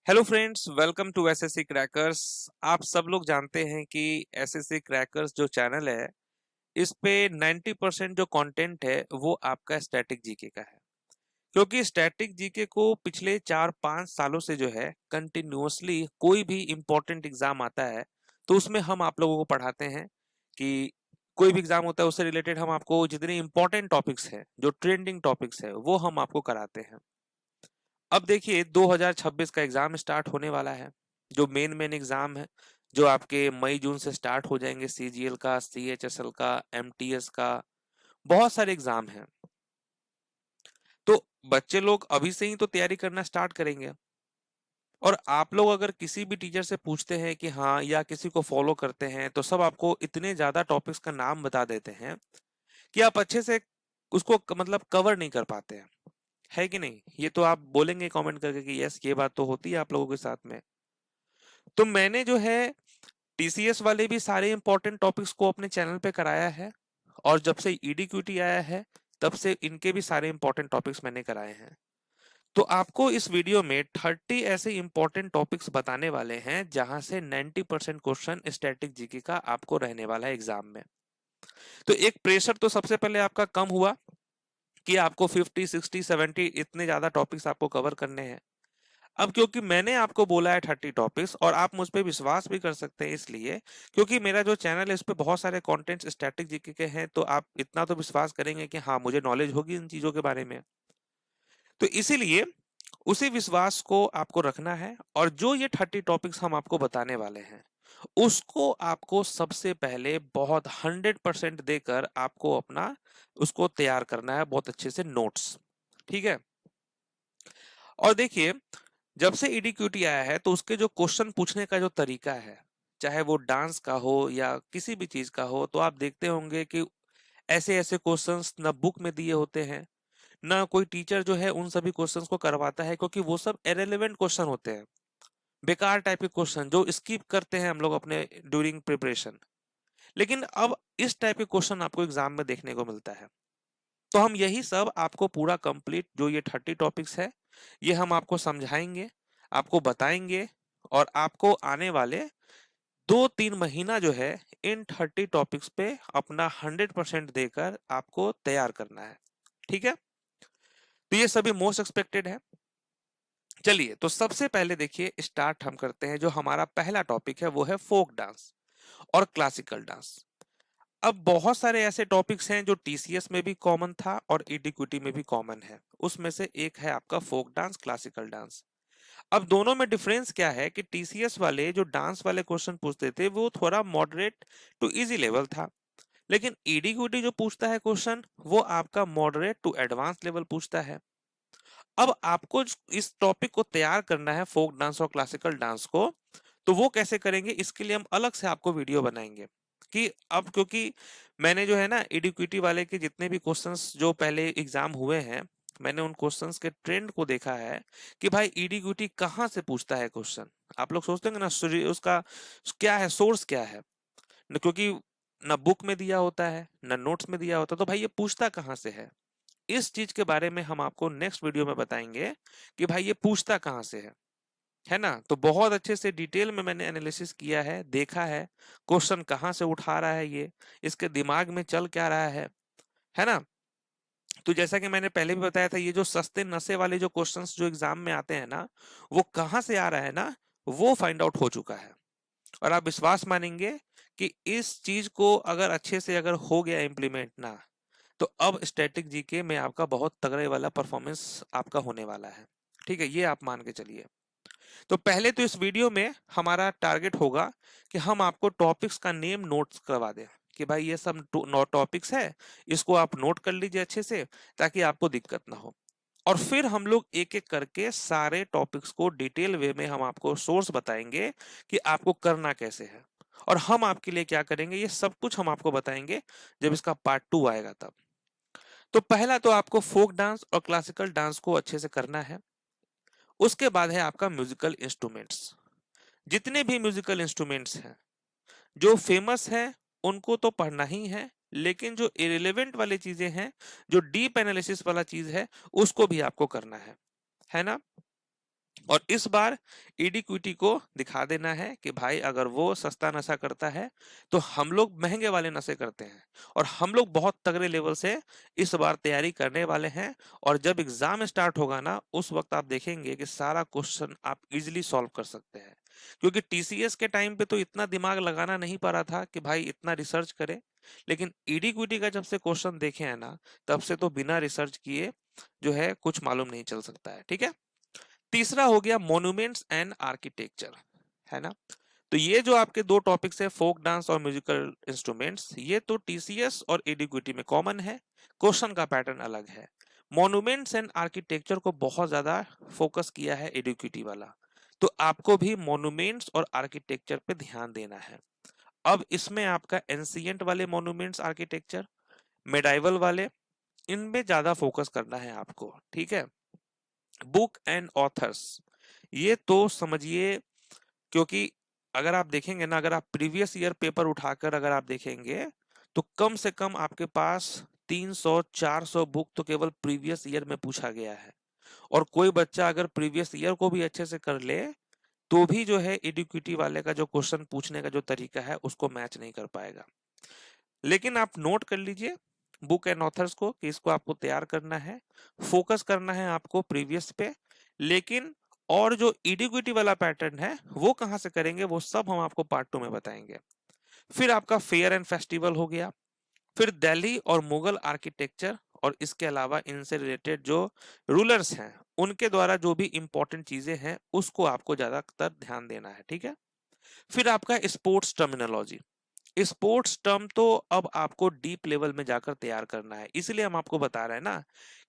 Hello friends, welcome to SSC crackers. आप सब लोग जानते हैं कि एसएससी क्रैकर्स जो चैनल है, इस पे 90% जो कंटेंट है वो आपका स्टैटिक जीके का है। क्योंकि स्टैटिक जीके को पिछले 4-5 सालों से जो है कंटिन्यूअसली कोई भी इम्पोर्टेंट एग्जाम आता है तो उसमें हम आप लोगों को पढ़ाते हैं कि कोई भी एग्जाम होता है उससे रिलेटेड हम आपको जितने इंपॉर्टेंट टॉपिक्स हैं, जो ट्रेंडिंग टॉपिक्स है, वो हम आपको कराते हैं। अब देखिए 2026 का एग्जाम स्टार्ट होने वाला है। जो मेन मेन एग्जाम है, जो आपके मई जून से स्टार्ट हो जाएंगे, सीजीएल का, सीएचएसएल का, एमटीएस का, बहुत सारे एग्जाम हैं। तो बच्चे लोग अभी से ही तो तैयारी करना स्टार्ट करेंगे। और आप लोग अगर किसी भी टीचर से पूछते हैं कि हाँ, या किसी को फॉलो करते हैं, तो सब आपको इतने ज्यादा टॉपिक्स का नाम बता देते हैं कि आप अच्छे से उसको मतलब कवर नहीं कर पाते हैं। है कि नहीं? ये तो आप बोलेंगे कमेंट करके कि यस, ये बात तो होती है आप लोगों के साथ में। तो मैंने जो है टीसीएस वाले भी सारे इंपॉर्टेंट टॉपिक्स को अपने चैनल पे कराया है। और जब से ईडीक्यूटी आया है, तब से इनके भी सारे इंपॉर्टेंट टॉपिक्स मैंने कराए हैं। तो आपको इस वीडियो में 30 ऐसे इंपॉर्टेंट टॉपिक्स बताने वाले हैं जहां से 90% क्वेश्चन स्टैटिक जीके का आपको रहने वाला है एग्जाम में। तो एक प्रेशर तो सबसे पहले आपका कम हुआ कि आपको 50, 60, 70 इतने ज्यादा टॉपिक्स आपको कवर करने हैं। अब क्योंकि मैंने आपको बोला है 30 टॉपिक्स, और आप मुझ पे विश्वास भी कर सकते हैं इसलिए क्योंकि मेरा जो चैनल है इस पे बहुत सारे कंटेंट्स स्टैटिक जीके के हैं, तो आप इतना तो विश्वास करेंगे कि हाँ, मुझे नॉलेज होगी इन चीजों के बारे में। तो इसीलिए उसी विश्वास को आपको रखना है, और जो ये 30 टॉपिक्स हम आपको बताने वाले हैं उसको आपको सबसे पहले बहुत 100% देकर आपको अपना उसको तैयार करना है, बहुत अच्छे से नोट्स। ठीक है? और देखिए, जब से ईडीक्यूटी आया है तो उसके जो क्वेश्चन पूछने का जो तरीका है, चाहे वो डांस का हो या किसी भी चीज का हो, तो आप देखते होंगे कि ऐसे ऐसे क्वेश्चंस न बुक में दिए होते हैं, ना कोई टीचर जो है उन सभी क्वेश्चंस को करवाता है, क्योंकि वो सब इरेलीवेंट क्वेश्चन होते हैं, बेकार टाइप के क्वेश्चन जो स्किप करते हैं हम लोग अपने ड्यूरिंग प्रिपरेशन। लेकिन अब इस टाइप के क्वेश्चन आपको एग्जाम में देखने को मिलता है। तो हम यही सब आपको पूरा कंप्लीट जो ये 30 टॉपिक्स है, ये हम आपको समझाएंगे, आपको बताएंगे, और आपको आने वाले 2-3 महीना जो है इन 30 टॉपिक्स पे अपना 100% देकर आपको तैयार करना है। ठीक है? तो ये सभी मोस्ट एक्सपेक्टेड है। चलिए, तो सबसे पहले देखिए स्टार्ट हम करते हैं। जो हमारा पहला टॉपिक है वो है फोक डांस और क्लासिकल डांस। अब बहुत सारे ऐसे टॉपिक्स हैं जो टीसीएस में भी कॉमन था और ईडीक्यूटी में भी कॉमन है। उसमें से एक है आपका फोक डांस, क्लासिकल डांस। अब दोनों में डिफरेंस क्या है कि टीसीएस वाले जो डांस वाले क्वेश्चन पूछते थे वो थोड़ा मॉडरेट टू इजी लेवल था, लेकिन ईडीक्यूटी जो पूछता है क्वेश्चन वो आपका मॉडरेट टू एडवांस लेवल पूछता है। अब आपको इस टॉपिक को तैयार करना है, फोक डांस और क्लासिकल डांस को, तो वो कैसे करेंगे इसके लिए हम अलग से आपको वीडियो बनाएंगे। कि अब क्योंकि मैंने जो है ना इडिक्विटी वाले के जितने भी क्वेश्चंस जो पहले एग्जाम हुए हैं, मैंने उन क्वेश्चंस के ट्रेंड को देखा है कि भाई इडिक्विटी कहाँ से पूछता है क्वेश्चन। आप लोग सोचते हैं ना उसका क्या है, सोर्स क्या है। क्योंकि ना बुक में दिया होता है ना नोट्स में दिया होता, तो भाई ये पूछता कहाँ से है। इस चीज के बारे में हम आपको नेक्स्ट वीडियो में बताएंगे कि भाई ये पूछता कहाँ से है ना। तो बहुत अच्छे से डिटेल में मैंने एनालिसिस किया है, देखा है क्वेश्चन कहाँ से उठा रहा है, ये इसके दिमाग में चल क्या रहा है ना। तो जैसा कि मैंने पहले भी बताया था, ये जो सस्ते नशे वाले जो क्वेश्चंस जो एग्जाम में आते हैं ना, वो कहाँ से आ रहा है ना, वो फाइंड आउट हो चुका है। और आप विश्वास मानेंगे कि इस चीज को अगर अच्छे से अगर हो गया इम्प्लीमेंट ना, तो अब स्टैटिक जीके में आपका बहुत तगड़े वाला परफॉर्मेंस आपका होने वाला है। ठीक है, ये आप मान के चलिए। तो पहले तो इस वीडियो में हमारा टारगेट होगा कि हम आपको टॉपिक्स का नेम नोट्स करवा दें कि भाई ये सब टॉपिक्स है, इसको आप नोट कर लीजिए अच्छे से, ताकि आपको दिक्कत ना हो। और फिर हम लोग एक एक करके सारे टॉपिक्स को डिटेल वे में हम आपको सोर्स बताएंगे कि आपको करना कैसे है, और हम आपके लिए क्या करेंगे, ये सब कुछ हम आपको बताएंगे जब इसका पार्ट 2 आएगा तब। तो पहला तो आपको फोक डांस और क्लासिकल डांस को अच्छे से करना है। उसके बाद है आपका म्यूजिकल इंस्ट्रूमेंट्स। जितने भी म्यूजिकल इंस्ट्रूमेंट्स हैं जो फेमस हैं उनको तो पढ़ना ही है, लेकिन जो इरेलीवेंट वाली चीजें हैं, जो डीप एनालिसिस वाला चीज है, उसको भी आपको करना है ना। और इस बार ईडी को दिखा देना है कि भाई अगर वो सस्ता नशा करता है तो हम लोग महंगे वाले नशे करते हैं, और हम लोग बहुत तगड़े लेवल से इस बार तैयारी करने वाले हैं। और जब एग्जाम स्टार्ट होगा ना, उस वक्त आप देखेंगे कि सारा क्वेश्चन आप इजीली सॉल्व कर सकते हैं। क्योंकि टीसीएस के टाइम पे तो इतना दिमाग लगाना नहीं पा रहा था कि भाई इतना रिसर्च करे, लेकिन ईडी का जब से क्वेश्चन देखे हैं ना, तब से तो बिना रिसर्च किए जो है कुछ मालूम नहीं चल सकता है। ठीक है, तीसरा हो गया मॉन्यूमेंट्स एंड आर्किटेक्चर, है ना। तो ये जो आपके दो टॉपिक्स है, फोक डांस और म्यूजिकल इंस्ट्रूमेंट्स, ये तो टीसीएस और एडीक्यूटी में कॉमन है, क्वेश्चन का पैटर्न अलग है। मॉन्यूमेंट्स एंड आर्किटेक्चर को बहुत ज्यादा फोकस किया है एडीक्यूटी वाला, तो आपको भी मॉन्यूमेंट्स और आर्किटेक्चर पे ध्यान देना है। अब इसमें आपका एंशिएंट वाले मॉन्यूमेंट्स आर्किटेक्चर, मेडाइवल वाले, इनमें ज्यादा फोकस करना है आपको। ठीक है, बुक एंड ऑथर्स, ये तो समझिए, क्योंकि अगर आप देखेंगे ना, अगर आप प्रीवियस ईयर पेपर उठाकर अगर आप देखेंगे, तो कम से कम आपके पास 300-400 बुक तो केवल प्रीवियस ईयर में पूछा गया है। और कोई बच्चा अगर प्रीवियस ईयर को भी अच्छे से कर ले, तो भी जो है एडुक्यूटी वाले का जो क्वेश्चन पूछने का जो तरीका है उसको मैच नहीं कर पाएगा। लेकिन आप नोट कर लीजिए बुक एंड ऑथर्स को, कि इसको आपको तैयार करना है, फोकस करना है आपको प्रीवियस पे। लेकिन और जो इडिक्विटी वाला पैटर्न है वो कहां से करेंगे, वो सब हम आपको पार्ट 2 में बताएंगे। फिर आपका फेयर एंड फेस्टिवल हो गया, फिर दिल्ली और मुगल आर्किटेक्चर, और इसके अलावा इनसे रिलेटेड जो रूलर्स हैं उनके द्वारा जो भी इंपॉर्टेंट चीजें हैं उसको आपको ज्यादातर ध्यान देना है। ठीक है, फिर आपका स्पोर्ट्स टर्मिनोलॉजी, स्पोर्ट्स टर्म तो अब आपको डीप लेवल में जाकर तैयार करना है, इसलिए हम आपको बता रहे हैं ना,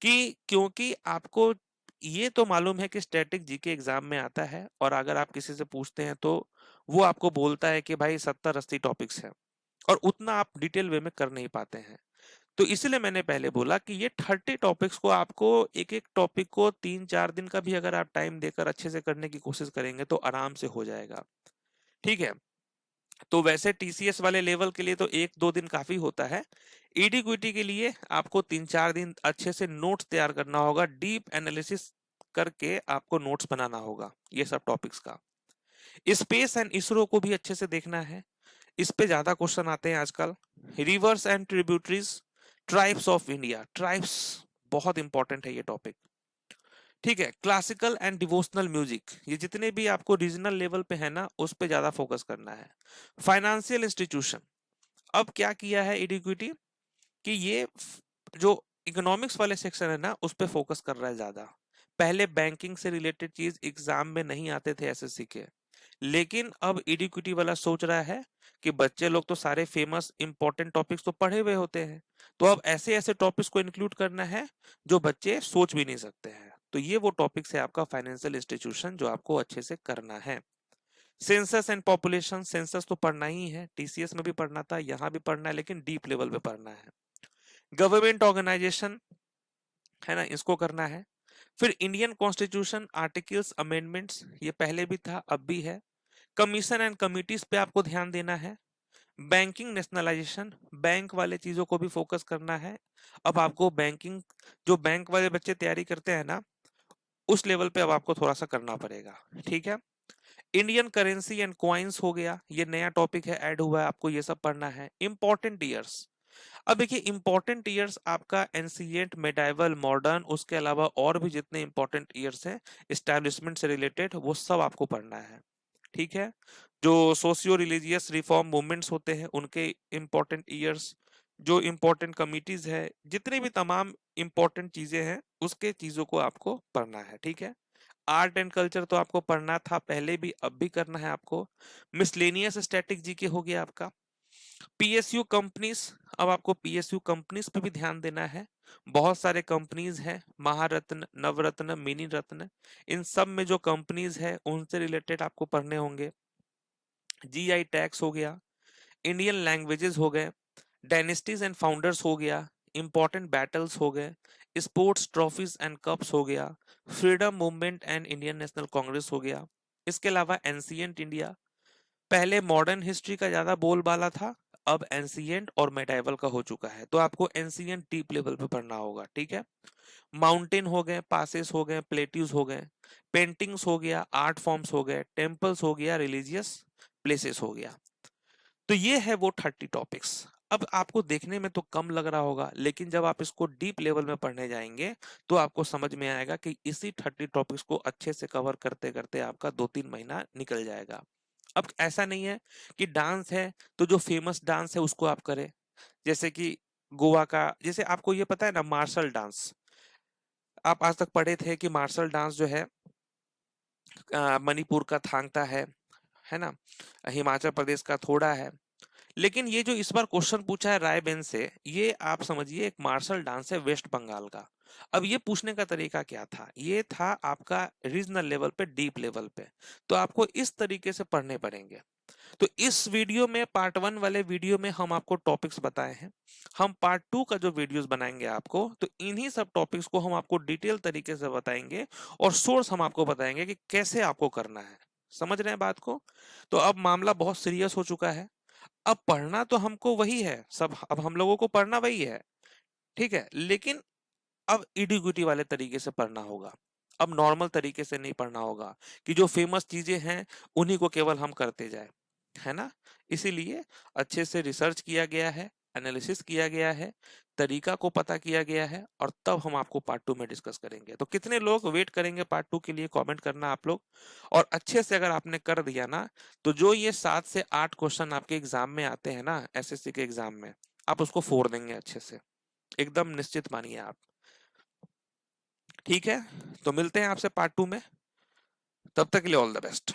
कि क्योंकि आपको ये तो मालूम है कि स्टैटिक जीके एग्जाम में आता है, और अगर आप किसी से पूछते हैं तो वो आपको बोलता है कि भाई 70-80 टॉपिक्स हैं, और उतना आप डिटेल वे में कर नहीं पाते हैं। तो इसलिए मैंने पहले बोला कि ये 30 टॉपिक्स को आपको, एक एक टॉपिक को 3-4 दिन का भी अगर आप टाइम देकर अच्छे से करने की कोशिश करेंगे तो आराम से हो जाएगा। ठीक है, तो वैसे टीसीएस वाले लेवल के लिए तो 1-2 दिन काफी होता है, ईडीक्यूटी के लिए आपको 3-4 दिन अच्छे से नोट्स तैयार करना होगा, डीप एनालिसिस करके आपको नोट्स बनाना होगा ये सब टॉपिक्स का। स्पेस एंड इसरो को भी अच्छे से देखना है, इस पे ज्यादा क्वेश्चन आते हैं आजकल। Reverse and tributaries, tribes of India, tribes बहुत इंपॉर्टेंट है ये टॉपिक। ठीक है, क्लासिकल एंड डिवोशनल म्यूजिक, ये जितने भी आपको रीजनल लेवल पे है ना, उस पे ज्यादा फोकस करना है। फाइनेंशियल इंस्टीट्यूशन, अब क्या किया है इडिक्विटी, कि ये जो इकोनॉमिक्स वाले सेक्शन है ना उस पे फोकस कर रहा है ज्यादा। पहले बैंकिंग से रिलेटेड चीज एग्जाम में नहीं आते थे एसएससी के, लेकिन अब इडिक्विटी वाला सोच रहा है कि बच्चे लोग तो सारे फेमस इंपॉर्टेंट टॉपिक्स तो पढ़े हुए होते हैं, तो अब ऐसे ऐसे टॉपिक्स को इंक्लूड करना है जो बच्चे सोच भी नहीं सकते हैं। तो ये वो टॉपिक्स है आपका फाइनेंशियल इंस्टीट्यूशन जो आपको अच्छे से करना है। सेंसस एंड पॉपुलेशन, सेंसस तो पढ़ना ही है, टीसीएस में भी पढ़ना था, यहाँ भी पढ़ना है, लेकिन डीप लेवल पे पढ़ना है। गवर्नमेंट ऑर्गेनाइजेशन, है ना, इसको करना है। फिर इंडियन कॉन्स्टिट्यूशन आर्टिकल्स अमेंडमेंट्स, ये पहले भी था अब भी है। कमीशन एंड कमिटीज पे आपको ध्यान देना है। बैंकिंग नेशनलाइजेशन, बैंक वाले चीजों को भी फोकस करना है। अब आपको बैंकिंग, जो बैंक वाले बच्चे तैयारी करते हैं ना, उस लेवल पे अब आपको थोड़ा सा करना पड़ेगा। ठीक है, इंडियन करेंसी एंड क्वाइंस हो गया, ये नया टॉपिक है, ऐड हुआ है, आपको ये सब पढ़ना है। इंपॉर्टेंट ईयर्स, अब देखिए इंपॉर्टेंट ईयर्स आपका एंशिएंट, मेडाइवल, मॉडर्न, उसके अलावा और भी जितने इंपॉर्टेंट ईयर्स हैं एस्टैब्लिशमेंट से रिलेटेड, वो सब आपको पढ़ना है। ठीक है, जो सोशियो रिलीजियस रिफॉर्म मूवमेंट्स होते हैं उनके इंपॉर्टेंट ईयर्स, जो इंपॉर्टेंट कमिटीज है, जितने भी तमाम इंपॉर्टेंट चीजें हैं उसके चीजों को आपको पढ़ना है। ठीक है, आर्ट एंड कल्चर तो आपको पढ़ना था पहले भी, अब भी करना है आपको। मिसलेनियस स्टैटिक जीके हो गया आपका। पीएसयू कंपनीज, अब आपको पीएसयू कंपनीज पे भी ध्यान देना है। बहुत सारे कंपनीज हैं, महारत्न, नवरत्न, मिनी रत्न, इन सब में जो कंपनीज है उनसे रिलेटेड आपको पढ़ने होंगे। जीआई टैक्स हो गया, इंडियन लैंग्वेजेस हो गए, डायनेस्टीज एंड फाउंडर्स हो गया, इंपॉर्टेंट बैटल्स हो गए, स्पोर्ट्स ट्रॉफीज एंड कप्स हो गया, freedom movement and Indian national Congress हो गया। इसके अलावा एंशिएंट इंडिया, पहले मॉडर्न हिस्ट्री का ज्यादा बोलबाला था, अब एंशिएंट और मेडाइवल का हो चुका है, तो आपको एंशिएंट डीप लेवल पे पढ़ना होगा, ठीक है। माउंटेन हो गए, पासेस हो गए, प्लेट्यूज हो गए, पेंटिंग्स हो गया, आर्ट फॉर्म्स हो गए, टेम्पल्स हो गया, रिलीजियस प्लेसेस हो गया। तो ये है वो 30 टॉपिक्स। अब आपको देखने में तो कम लग रहा होगा, लेकिन जब आप इसको डीप लेवल में पढ़ने जाएंगे तो आपको समझ में आएगा कि इसी 30 टॉपिक्स को अच्छे से कवर करते करते आपका 2-3 महीना निकल जाएगा। अब ऐसा नहीं है कि डांस है तो जो फेमस डांस है उसको आप करें, जैसे कि गोवा का, जैसे आपको ये पता है ना मार्शल डांस, आप आज तक पढ़े थे कि मार्शल डांस जो है मणिपुर का थांगता है ना, हिमाचल प्रदेश का थोड़ा है। लेकिन ये जो इस बार क्वेश्चन पूछा है रायबेन से, ये आप समझिए एक मार्शल डांस है वेस्ट बंगाल का। अब ये पूछने का तरीका क्या था, ये था आपका रीजनल लेवल पे, डीप लेवल पे, तो आपको इस तरीके से पढ़ने पड़ेंगे। तो इस वीडियो में, पार्ट 1 वाले वीडियो में हम आपको टॉपिक्स बताए हैं। हम पार्ट 2 का जो वीडियोस बनाएंगे आपको, तो इन्हीं सब टॉपिक्स को हम आपको डिटेल तरीके से बताएंगे और सोर्स हम आपको बताएंगे कि कैसे आपको करना है। समझ रहे हैं बात को? तो अब मामला बहुत सीरियस हो चुका है। अब पढ़ना तो हमको वही है सब, अब हम लोगों को पढ़ना वही है, ठीक है, लेकिन अब इडी वाले तरीके से पढ़ना होगा। अब नॉर्मल तरीके से नहीं पढ़ना होगा कि जो फेमस चीजें हैं उन्हीं को केवल हम करते जाए, है ना। इसीलिए अच्छे से रिसर्च किया गया है, एनालिसिस किया गया है, तरीका को पता किया गया है, और तब हम आपको पार्ट 2 में डिस्कस करेंगे। तो कितने लोग वेट करेंगे पार्ट 2 के लिए, कमेंट करना आप लोग। और अच्छे से अगर आपने कर दिया ना, तो जो ये 7 से 8 क्वेश्चन आपके एग्जाम में आते हैं ना, एसएससी के एग्जाम में, आप उसको फोड़ देंगे अच्छे से, एकदम निश्चित मानिए आप। ठीक है, तो मिलते हैं आपसे पार्ट 2 में, तब तक के लिए ऑल द बेस्ट।